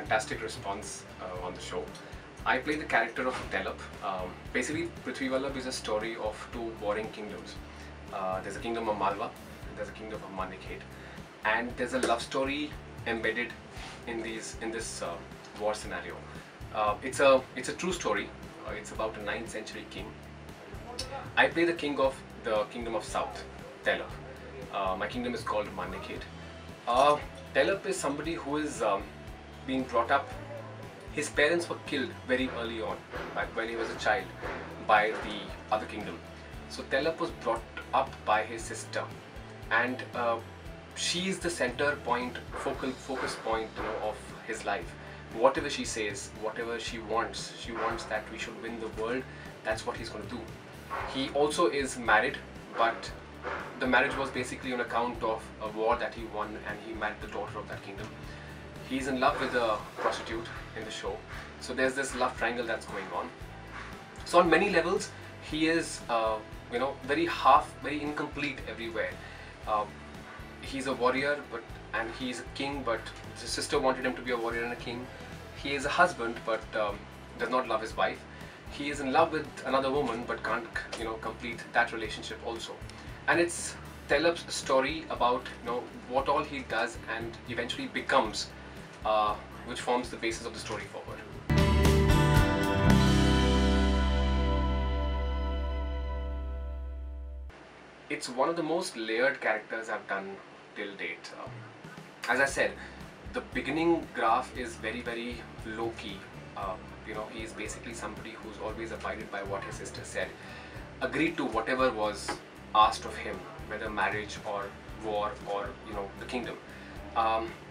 fantastic response on the show. I play the character of Telap. Basically, Prithvi Vallabh is a story of two warring kingdoms. There's a kingdom of Malwa, and there's a kingdom of Manikhet, and there's a love story embedded in this war scenario. It's a true story. It's about a 9th century king. I play the king of the kingdom of South, Telap. My kingdom is called Manikhet. Telap is somebody who is being brought up. His parents were killed very early on, back when he was a child, by the other kingdom. So Telap was brought up by his sister, and she is the center point, focus point, of his life. Whatever she says, whatever she wants that we should win the world. That's what he's going to do. He also is married, but the marriage was basically on account of a war that he won, and he married the daughter of that kingdom. He's in love with a prostitute in the show, so there's this love triangle that's going on. So on many levels, he is very incomplete everywhere. He's a warrior, and he's a king, but his sister wanted him to be a warrior and a king. He is a husband, but does not love his wife. He is in love with another woman, but can't complete that relationship also. And it's Telap's story about what all he does and eventually becomes, which forms the basis of the story forward. It's one of the most layered characters I've done till date. As I said, the beginning graph is very low-key. He is basically somebody who's always abided by what his sister said, agreed to whatever was asked of him, whether marriage or war or the kingdom.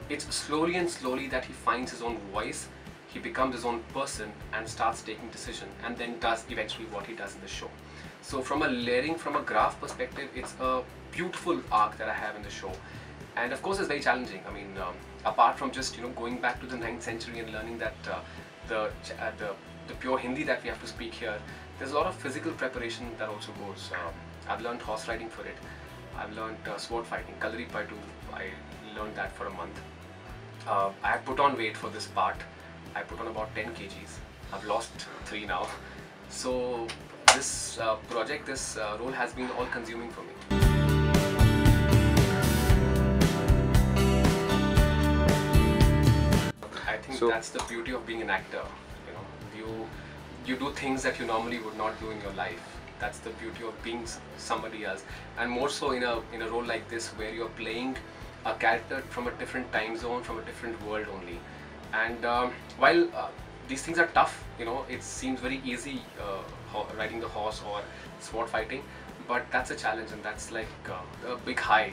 It's slowly that he finds his own voice, he becomes his own person and starts taking decision, and then does eventually what he does in the show. So from a layering, from a graph perspective, it's a beautiful arc that I have in the show. And of course it's very challenging. I mean, apart from just going back to the 9th century and learning that the pure Hindi that we have to speak here, there's a lot of physical preparation that also goes. I've learned horse riding for it. I've learned sword fighting, Kalari Paitu. I learned that for a month. I have put on weight for this part. I put on about 10 kgs. I've lost 3 now. So this project, this role has been all consuming for me. I think that's the beauty of being an actor. You do things that you normally would not do in your life. That's the beauty of being somebody else, and more so in a role like this, where you're playing a character from a different time zone, from a different world only. And while these things are tough, it seems very easy riding the horse or sword fighting, but that's a challenge, and that's like a big high,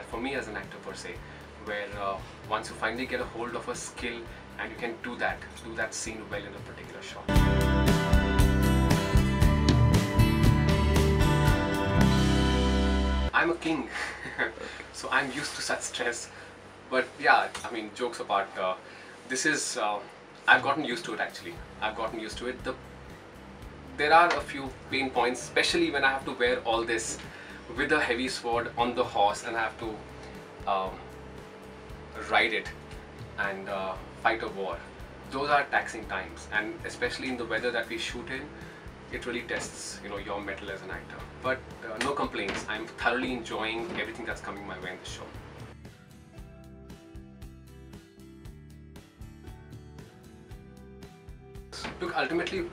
for me as an actor per se, where once you finally get a hold of a skill and you can do that scene well in a particular shot. I'm a king, so I'm used to such stress. But yeah, I mean, jokes apart, this is, I've gotten used to it actually. I've gotten used to it. There are a few pain points, especially when I have to wear all this with a heavy sword on the horse, and I have to ride it and fight a war. Those are taxing times, and especially in the weather that we shoot in, it really tests your mettle as an actor. But no complaints. I'm thoroughly enjoying everything that's coming my way in the show. Look, ultimately,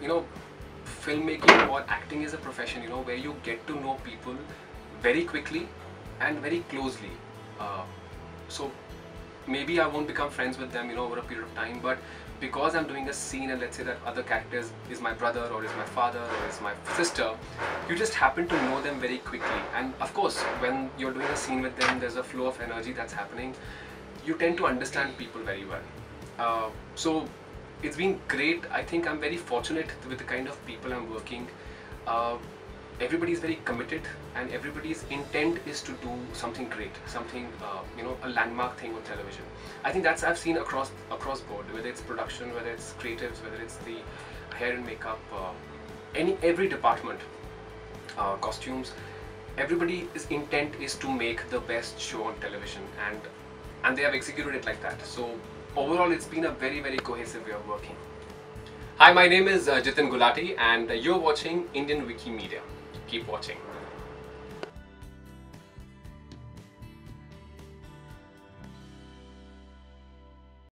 filmmaking or acting is a profession, where you get to know people very quickly and very closely. So maybe I won't become friends with them, over a period of time, but because I'm doing a scene and let's say that other characters is my brother or is my father or is my sister, you just happen to know them very quickly. And of course, when you're doing a scene with them, there's a flow of energy that's happening. You tend to understand people very well. So it's been great. I think I'm very fortunate with the kind of people I'm working. Everybody's very committed, and everybody's intent is to do something great, something a landmark thing on television. I think that's I've seen across board, whether it's production, whether it's creatives, whether it's the hair and makeup, every department, costumes. Everybody's intent is to make the best show on television, and they have executed it like that. So overall it's been a very cohesive way of working. Hi, my name is Jitin Gulati and you're watching Indian Wikimedia. Keep watching.